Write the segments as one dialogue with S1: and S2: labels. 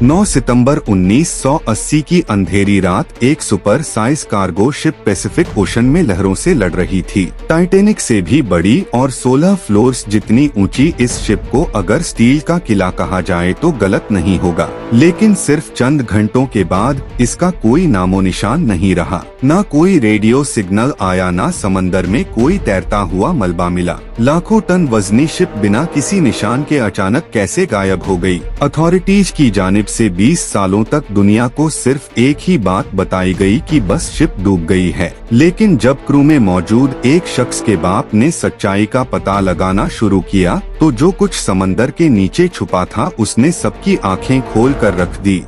S1: 9 सितंबर 1980 की अंधेरी रात एक super size cargo ship Pacific ocean में लहरों से लड़ रही थी। टाइटैनिक से भी बड़ी और 16 फ्लोर्स जितनी ऊंची इस शिप को अगर स्टील का किला कहा जाए तो गलत नहीं होगा, लेकिन सिर्फ चंद घंटों के बाद इसका कोई नामो निशान नहीं रहा। न कोई रेडियो सिग्नल आया, न समंदर में कोई तैरता हुआ मलबा मिला। लाखों टन वजनी शिप बिना किसी निशान के अचानक कैसे गायब हो गई? अथॉरिटीज की जानिब से 20 सालों तक दुनिया को सिर्फ एक ही बात बताई गई कि बस शिप डूब गई है, लेकिन जब क्रू में मौजूद एक शख्स के बाप ने सच्चाई का पता लगाना शुरू किया तो जो कुछ समंदर के नीचे छुपा था उसने सबकी आंखें खोल कर रख दी।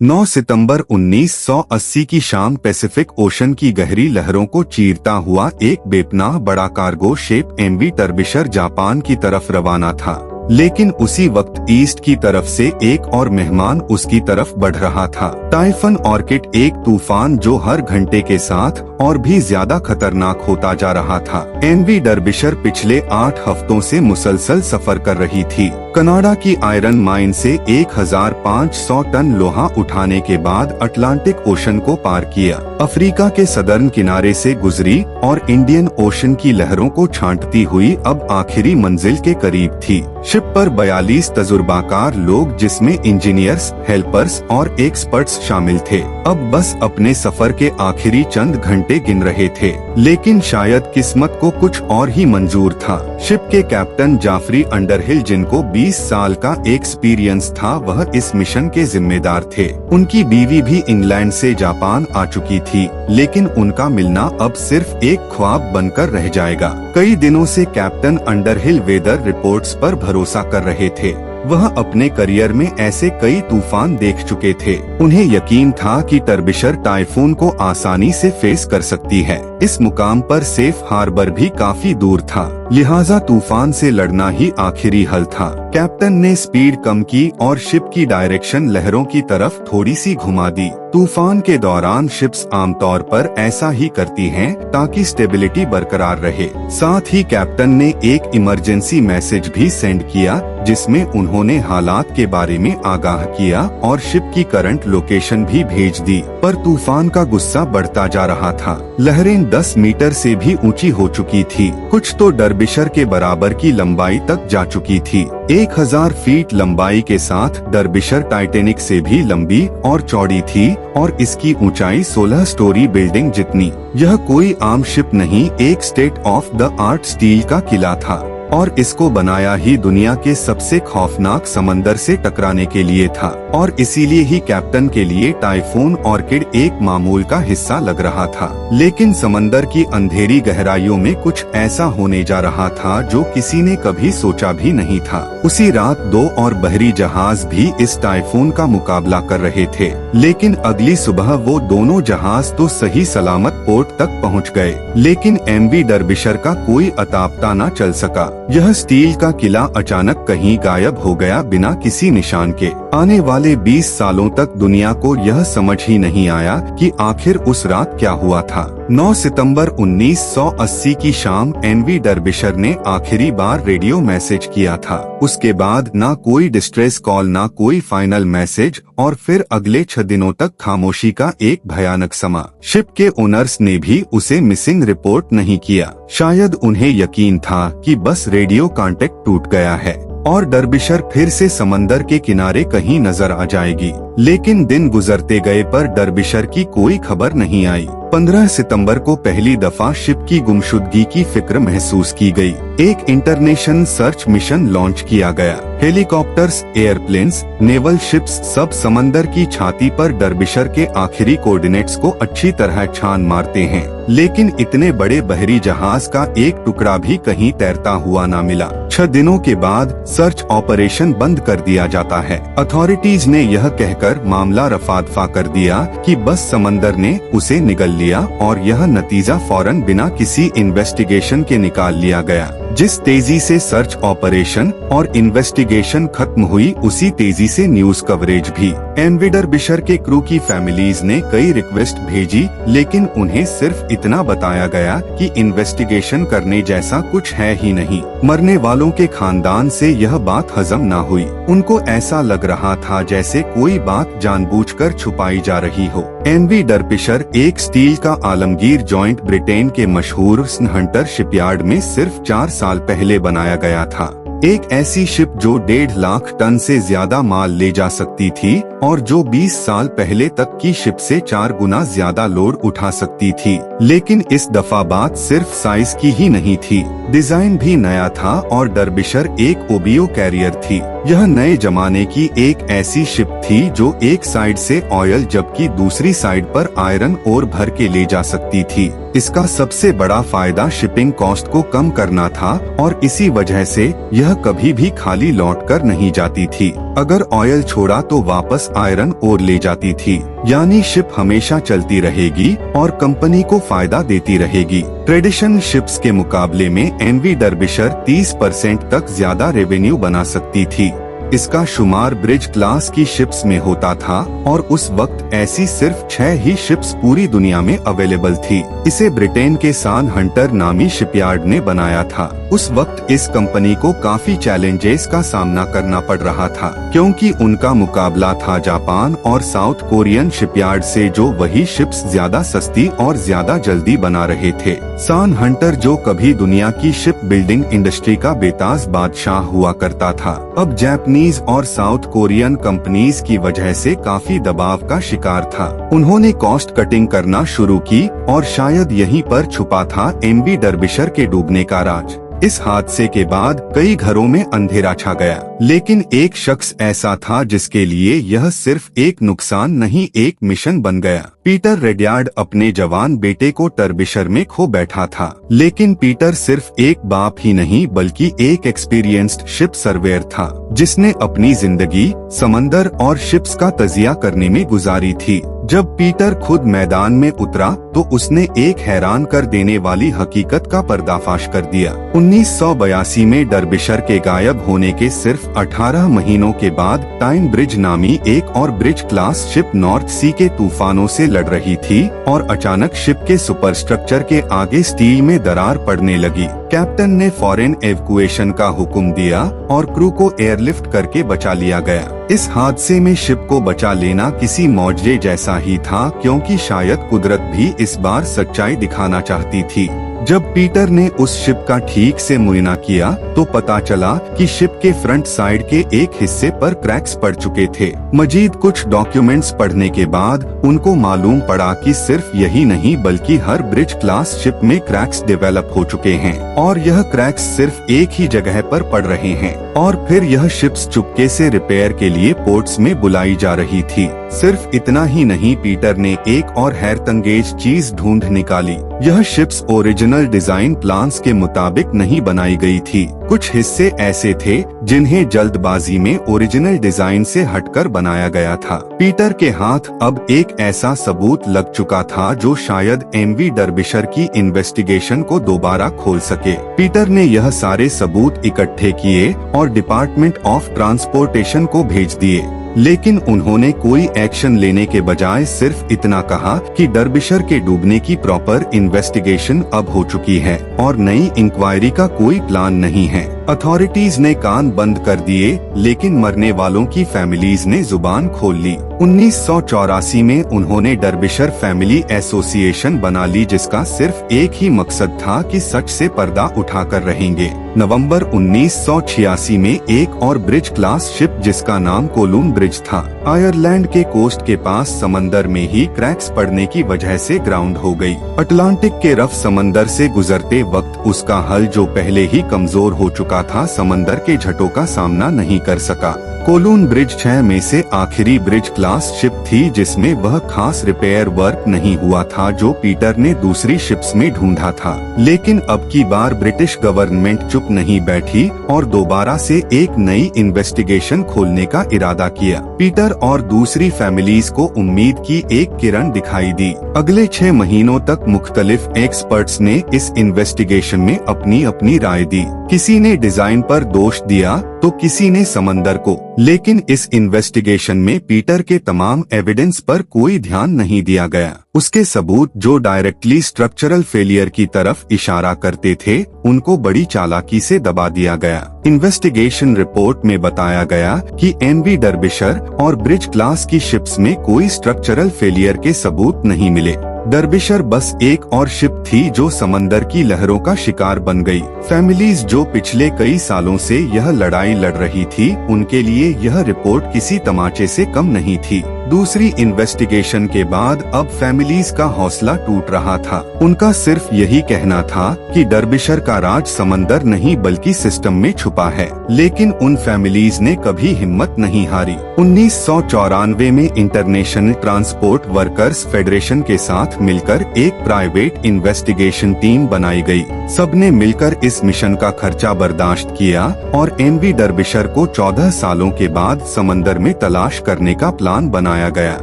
S1: 9 सितंबर 1980 की शाम पैसिफिक ओशन की गहरी लहरों को चीरता हुआ एक बेपनाह बड़ा कार्गो शिप एमवी टर्बिशर जापान की तरफ रवाना था, लेकिन उसी वक्त ईस्ट की तरफ से एक और मेहमान उसकी तरफ बढ़ रहा था। टाइफन ऑर्किड, एक तूफान जो हर घंटे के साथ और भी ज्यादा खतरनाक होता जा रहा था। एमवी डर्बिशर पिछले 8 हफ्तों से मुसलसल सफर कर रही थी। कनाडा की आयरन माइन से 1500 टन लोहा उठाने के बाद अटलांटिक ओशन को पार किया, अफ्रीका के सदर्न किनारे से गुजरी और इंडियन ओशन की लहरों को छांटती हुई अब आखिरी मंजिल के करीब थी। शिप पर 42 तजुर्बाकार लोग, जिसमें इंजीनियर्स, हेल्पर्स और एक्सपर्ट्स शामिल थे, अब बस अपने सफर के आखिरी चंद घंटे गिन रहे थे। लेकिन शायद किस्मत को कुछ और ही मंजूर था। शिप के कैप्टन जाफरी अंडरहिल, जिनको 20 साल का एक्सपीरियंस था, वह इस मिशन के जिम्मेदार थे। उनकी बीवी भी इंग्लैंड से जापान आ चुकी थी, लेकिन उनका मिलना अब सिर्फ एक ख्वाब बनकर रह जाएगा। कई दिनों से कैप्टन अंडरहिल वेदर रिपोर्ट्स पर भरोसा कर रहे थे। वह अपने करियर में ऐसे कई तूफान देख चुके थे। उन्हें यकीन था कि टर्बिशर टाइफून को आसानी से फेस कर सकती है। इस मुकाम पर सेफ हार्बर भी काफी दूर था, लिहाजा तूफान से लड़ना ही आखिरी हल था। कैप्टन ने स्पीड कम की और शिप की डायरेक्शन लहरों की तरफ थोड़ी सी घुमा दी। तूफान के दौरान शिप्स आमतौर पर ऐसा ही करती हैं ताकि स्टेबिलिटी बरकरार रहे। साथ ही कैप्टन ने एक इमरजेंसी मैसेज भी सेंड किया, जिसमें उन्होंने हालात के बारे में आगाह किया और शिप की करंट लोकेशन भी भेज दी। पर तूफान का गुस्सा बढ़ता जा रहा था। लहरें 10 मीटर से भी ऊंची हो चुकी थी, कुछ तो डर्बिशर के बराबर की लंबाई तक जा चुकी थी। 1000 फीट लंबाई के साथ डर्बिशर टाइटैनिक से भी लंबी और चौड़ी थी और इसकी ऊंचाई 16 स्टोरी बिल्डिंग जितनी। यह कोई आम शिप नहीं, एक state of the art steel का किला था और इसको बनाया ही दुनिया के सबसे खौफनाक समंदर से टकराने के लिए था। और इसीलिए ही कैप्टन के लिए टाइफून ऑर्किड एक मामूल का हिस्सा लग रहा था। लेकिन समंदर की अंधेरी गहराइयों में कुछ ऐसा होने जा रहा था जो किसी ने कभी सोचा भी नहीं था। उसी रात 2 और बहरी जहाज भी इस टाइफून का मुकाबला कर रहे थे, लेकिन अगली सुबह वो दोनों जहाज तो सही सलामत पोर्ट तक पहुंच गए, लेकिन एमवी डर्बिशर का कोई अता पता न चल सका। यह स्टील का किला अचानक कहीं गायब हो गया, बिना किसी निशान के। आने वाले 20 सालों तक दुनिया को यह समझ ही नहीं आया कि आखिर उस रात क्या हुआ था। 9 सितंबर 1980 की शाम एमवी डर्बिशर ने आखिरी बार रेडियो मैसेज किया था। उसके बाद ना कोई डिस्ट्रेस कॉल, ना कोई फाइनल मैसेज, और फिर अगले 6 दिनों तक खामोशी का एक भयानक समा। शिप के ओनर्स ने भी उसे मिसिंग रिपोर्ट नहीं किया। शायद उन्हें यकीन था कि बस रेडियो कांटेक्ट टूट गया है और डर्बिशर फिर से समंदर के किनारे कहीं नजर आ जाएगी। लेकिन दिन गुजरते गए पर डर्बिशर की कोई खबर नहीं आई। 15 सितंबर को पहली दफा शिप की गुमशुदगी की फिक्र महसूस की गई। एक इंटरनेशनल सर्च मिशन लॉन्च किया गया। हेलीकॉप्टर्स, एयरप्लेन्स, नेवल शिप्स सब समंदर की छाती पर डर्बिशर के आखिरी कोऑर्डिनेट्स को अच्छी तरह छान मारते हैं, लेकिन इतने बड़े बहरी जहाज का एक टुकड़ा भी कहीं तैरता हुआ न मिला। 6 दिनों के बाद सर्च ऑपरेशन बंद कर दिया जाता है। अथॉरिटीज ने यह कहकर मामला रफा-दफा कर दिया कि बस समंदर ने उसे निगल लिया और यह नतीजा फौरन बिना किसी इन्वेस्टिगेशन के निकाल लिया गया। जिस तेजी से सर्च ऑपरेशन और इन्वेस्टिगेशन खत्म हुई, उसी तेजी से न्यूज कवरेज भी। एमवी डर्बिशर के क्रू की फैमिलीज ने कई रिक्वेस्ट भेजी, लेकिन उन्हें सिर्फ इतना बताया गया कि इन्वेस्टिगेशन करने जैसा कुछ है ही नहीं। मरने वालों के खानदान से यह बात हजम न हुई। उनको ऐसा लग रहा था जैसे कोई बात जानबूझकर छुपाई जा रही हो। एमवी डर्बिशर एक स्टील का आलमगीर जॉइंट ब्रिटेन के मशहूर स्नहंटर शिपयार्ड में सिर्फ 4 साल पहले बनाया गया था। एक ऐसी शिप जो 1.5 लाख टन से ज्यादा माल ले जा सकती थी और जो 20 साल पहले तक की शिप से 4 गुना ज्यादा लोड उठा सकती थी। लेकिन इस दफा बात सिर्फ साइज की ही नहीं थी, डिजाइन भी नया था और डर्बिशर एक ओबीओ कैरियर थी। यह नए जमाने की एक ऐसी शिप थी जो एक साइड से ऑयल जबकि दूसरी साइड पर आयरन ओर भर के ले जा सकती थी। इसका सबसे बड़ा फायदा शिपिंग कॉस्ट को कम करना था और इसी वजह से यह कभी भी खाली लौट कर नहीं जाती थी। अगर ऑयल छोड़ा तो वापस आयरन ओर ले जाती थी, यानी शिप हमेशा चलती रहेगी और कंपनी को फायदा देती रहेगी। ट्रेडिशनल शिप्स के मुकाबले में एमवी डर्बिशर 30% तक ज्यादा रेवेन्यू बना सकती थी। इसका शुमार ब्रिज क्लास की शिप्स में होता था और उस वक्त ऐसी सिर्फ 6 ही शिप्स पूरी दुनिया में अवेलेबल थी। इसे ब्रिटेन के सान हंटर नामी शिपयार्ड ने बनाया था। उस वक्त इस कंपनी को काफी चैलेंजेस का सामना करना पड़ रहा था, क्योंकि उनका मुकाबला था जापान और साउथ कोरियन शिपयार्ड से जो वही शिप्स ज्यादा सस्ती और ज्यादा जल्दी बना रहे थे। सान हंटर जो कभी दुनिया की शिप बिल्डिंग इंडस्ट्री का बेताज बादशाह हुआ करता था, अब जापानीज और साउथ कोरियन कंपनीज की वजह से काफी दबाव का शिकार था। उन्होंने कॉस्ट कटिंग करना शुरू की और शायद यहीं पर छुपा था एमवी डर्बिशर के डूबने का राज। इस हादसे के बाद कई घरों में अंधेरा छा गया, लेकिन एक शख्स ऐसा था जिसके लिए यह सिर्फ एक नुकसान नहीं एक मिशन बन गया। पीटर रेडयार्ड अपने जवान बेटे को डर्बिशर में खो बैठा था, लेकिन पीटर सिर्फ एक बाप ही नहीं बल्कि एक एक्सपीरियंस्ड शिप सर्वेयर था, जिसने अपनी जिंदगी समंदर और शिप्स का तजिया करने में गुजारी थी। जब पीटर खुद मैदान में उतरा तो उसने एक हैरान कर देने वाली हकीकत का पर्दाफाश कर दिया। 1982 में डर्बिशर के गायब होने के सिर्फ 18 महीनों के बाद टाइम ब्रिज नामी एक और ब्रिज क्लास शिप नॉर्थ सी के तूफानों से लड़ रही थी और अचानक शिप के सुपरस्ट्रक्चर के आगे स्टील में दरार पड़ने लगी। कैप्टन ने फॉरेन एवैक्यूएशन का हुक्म दिया और क्रू को एयरलिफ्ट करके बचा लिया गया। इस हादसे में शिप को बचा लेना किसी मौजज़े जैसा ही था, क्योंकि शायद कुदरत भी इस बार सच्चाई दिखाना चाहती थी। जब पीटर ने उस शिप का ठीक से मुआयना किया तो पता चला कि शिप के फ्रंट साइड के एक हिस्से पर क्रैक्स पड़ चुके थे। मजीद कुछ डॉक्यूमेंट्स पढ़ने के बाद उनको मालूम पड़ा कि सिर्फ यही नहीं बल्कि हर ब्रिज क्लास शिप में क्रैक्स डेवलप हो चुके हैं और यह क्रैक्स सिर्फ एक ही जगह पर पड़ रहे हैं। और फिर यह शिप्स चुपके से रिपेयर के लिए पोर्ट्स में बुलाई जा रही थी। सिर्फ इतना ही नहीं, पीटर ने एक और हैरतअंगेज चीज ढूंढ निकाली। यह शिप्स ओरिजिनल डिजाइन प्लान्स के मुताबिक नहीं बनाई गई थी। कुछ हिस्से ऐसे थे जिन्हें जल्दबाजी में ओरिजिनल डिजाइन से हटकर बनाया गया था। पीटर के हाथ अब एक ऐसा सबूत लग चुका था जो शायद एमवी डर्बिशर की इन्वेस्टिगेशन को दोबारा खोल सके। पीटर ने यह सारे सबूत इकट्ठे किए और डिपार्टमेंट ऑफ ट्रांसपोर्टेशन को भेज दिए, लेकिन उन्होंने कोई एक्शन लेने के बजाय सिर्फ इतना कहा कि डर्बिशर के डूबने की प्रॉपर इन्वेस्टिगेशन अब हो चुकी है और नई इंक्वायरी का कोई प्लान नहीं है। अथॉरिटीज ने कान बंद कर दिए, लेकिन मरने वालों की फैमिलीज ने जुबान खोल ली। 1984 में उन्होंने डर्बिशर फैमिली एसोसिएशन बना ली, जिसका सिर्फ एक ही मकसद था कि सच से पर्दा उठाकर रहेंगे। नवंबर 1986 में एक और ब्रिज क्लास शिप जिसका नाम कोलून ब्रिज था, आयरलैंड के कोस्ट के पास समंदर में ही क्रैक्स पड़ने की वजह से ग्राउंड हो गई। अटलांटिक के रफ समंदर से गुजरते वक्त उसका हल जो पहले ही कमजोर हो चुका था, समंदर के झटों का सामना नहीं कर सका। कोलून ब्रिज 6 में से आखिरी ब्रिज क्लास शिप थी जिसमें वह खास रिपेयर वर्क नहीं हुआ था जो पीटर ने दूसरी शिप्स में ढूंढा था। लेकिन अब की बार ब्रिटिश गवर्नमेंट चुप नहीं बैठी और दोबारा से एक नई इन्वेस्टिगेशन खोलने का इरादा किया। पीटर और दूसरी फैमिलीज को उम्मीद की एक किरण दिखाई दी। अगले 6 महीनों तक मुख्तलिफ एक्सपर्ट्स ने इस इन्वेस्टिगेशन में अपनी अपनी राय दी। किसी ने डिजाइन पर दोष दिया, तो किसी ने समंदर को। लेकिन इस इन्वेस्टिगेशन में पीटर के तमाम एविडेंस पर कोई ध्यान नहीं दिया गया। उसके सबूत जो डायरेक्टली स्ट्रक्चरल फेलियर की तरफ इशारा करते थे, उनको बड़ी चालाकी से दबा दिया गया। इन्वेस्टिगेशन रिपोर्ट में बताया गया कि एमवी डर्बिशर और ब्रिज क्लास की शिप्स में कोई स्ट्रक्चरल फेलियर के सबूत नहीं मिले। डर्बिशर बस एक और शिप थी जो समंदर की लहरों का शिकार बन गई। फैमिलीज जो पिछले कई सालों से यह लड़ाई लड़ रही थी, उनके लिए यह रिपोर्ट किसी तमाचे से कम नहीं थी। दूसरी इन्वेस्टिगेशन के बाद अब फैमिलीज का हौसला टूट रहा था। उनका सिर्फ यही कहना था कि डर्बिशर का राज समंदर नहीं बल्कि सिस्टम में छुपा है। लेकिन उन फैमिलीज ने कभी हिम्मत नहीं हारी। 1994 में इंटरनेशनल ट्रांसपोर्ट वर्कर्स फेडरेशन के साथ मिलकर एक प्राइवेट इन्वेस्टिगेशन टीम बनाई गई। सबने मिलकर इस मिशन का खर्चा बर्दाश्त किया और एमवी डर्बिशर को 14 सालों के बाद समंदर में तलाश करने का प्लान बनाया गया।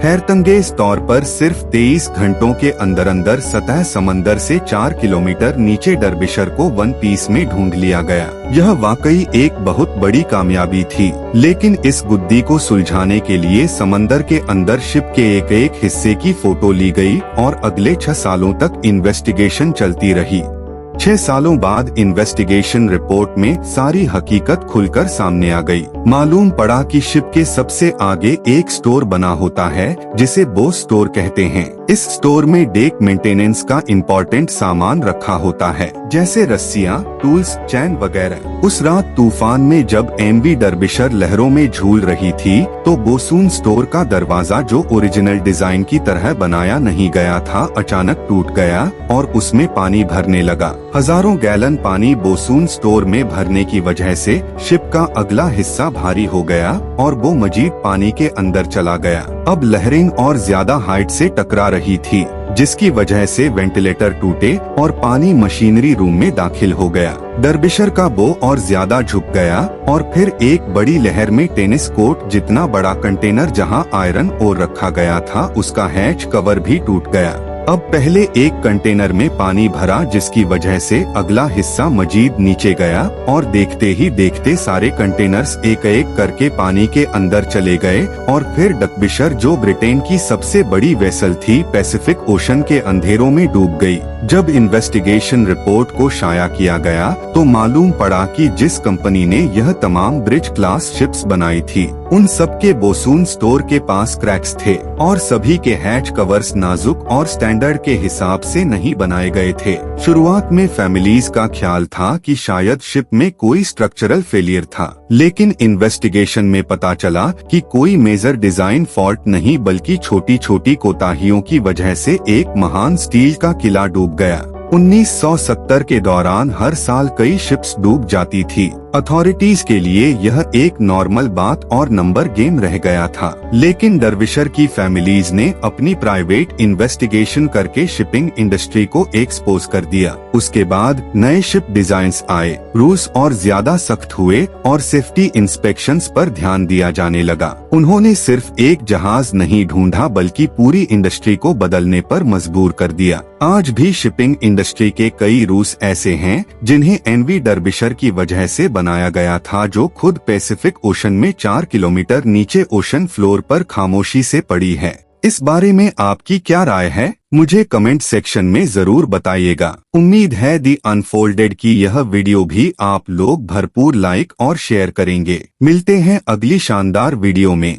S1: हैरतंगेज तौर पर सिर्फ 23 घंटों के अंदर अंदर सतह समंदर से 4 किलोमीटर नीचे डर्बिशर को वन पीस में ढूंढ लिया गया। यह वाकई एक बहुत बड़ी कामयाबी थी। लेकिन इस गुद्दी को सुलझाने के लिए समंदर के अंदर शिप के एक एक हिस्से की फोटो ली गई और अगले 6 सालों तक इन्वेस्टिगेशन चलती रही। 6 सालों बाद इन्वेस्टिगेशन रिपोर्ट में सारी हकीकत खुलकर सामने आ गई। मालूम पड़ा कि शिप के सबसे आगे एक स्टोर बना होता है जिसे बोस स्टोर कहते हैं। इस स्टोर में डेक मेंटेनेंस का इम्पोर्टेंट सामान रखा होता है, जैसे रस्सियाँ, टूल्स, चैन वगैरह। उस रात तूफान में जब एमवी डर्बिशर लहरों में झूल रही थी, तो बोसून स्टोर का दरवाजा जो ओरिजिनल डिजाइन की तरह बनाया नहीं गया था, अचानक टूट गया और उसमें पानी भरने लगा। हजारों गैलन पानी बोसून स्टोर में भरने की वजह से शिप का अगला हिस्सा भारी हो गया और वो मजीद पानी के अंदर चला गया। अब लहरें और ज्यादा हाइट से टकरा रही थी, जिसकी वजह से वेंटिलेटर टूटे और पानी मशीनरी रूम में दाखिल हो गया। डर्बिशर का बो और ज्यादा झुक गया और फिर एक बड़ी लहर में टेनिस कोर्ट जितना बड़ा कंटेनर जहां आयरन ओर रखा गया था, उसका हैच कवर भी टूट गया। अब पहले एक कंटेनर में पानी भरा, जिसकी वजह से अगला हिस्सा मजीद नीचे गया और देखते ही देखते सारे कंटेनर्स एक एक करके पानी के अंदर चले गए और फिर डर्बिशर जो ब्रिटेन की सबसे बड़ी वेसल थी, पैसिफिक ओशन के अंधेरों में डूब गई। जब इन्वेस्टिगेशन रिपोर्ट को शाया किया गया तो मालूम पड़ा कि जिस कंपनी ने यह तमाम ब्रिज क्लास शिप्स बनाई थी, उन सब के बोसून स्टोर के पास क्रैक्स थे और सभी के हैच कवर्स नाजुक और स्टैंडर्ड के हिसाब से नहीं बनाए गए थे। शुरुआत में फैमिलीज का ख्याल था कि शायद शिप में कोई स्ट्रक्चरल फेलियर था, लेकिन इन्वेस्टिगेशन में पता चला कि कोई मेजर डिजाइन फॉल्ट नहीं बल्कि छोटी छोटी कोताहियों की वजह से एक महान स्टील का किला डूब गया। 1970 के दौरान हर साल कई शिप्स डूब जाती थी। अथॉरिटीज के लिए यह एक नॉर्मल बात और नंबर गेम रह गया था। लेकिन डर्बिशर की फैमिलीज ने अपनी प्राइवेट इन्वेस्टिगेशन करके शिपिंग इंडस्ट्री को एक्सपोज कर दिया। उसके बाद नए शिप डिजाइन्स आए, रूल्स और ज्यादा सख्त हुए और सेफ्टी इंस्पेक्शंस पर ध्यान दिया जाने लगा। उन्होंने सिर्फ एक जहाज नहीं ढूंढा बल्कि पूरी इंडस्ट्री को बदलने पर मजबूर कर दिया। आज भी शिपिंग इंडस्ट्री के कई रूल्स ऐसे हैं जिन्हें एमवी डर्बिशर की वजह से बनाया गया था, जो खुद पैसिफिक ओशन में 4 किलोमीटर नीचे ओशन फ्लोर पर खामोशी से पड़ी है। इस बारे में आपकी क्या राय है? मुझे कमेंट सेक्शन में जरूर बताइएगा। उम्मीद है दी अनफोल्डेड की यह वीडियो भी आप लोग भरपूर लाइक और शेयर करेंगे। मिलते हैं अगली शानदार वीडियो में।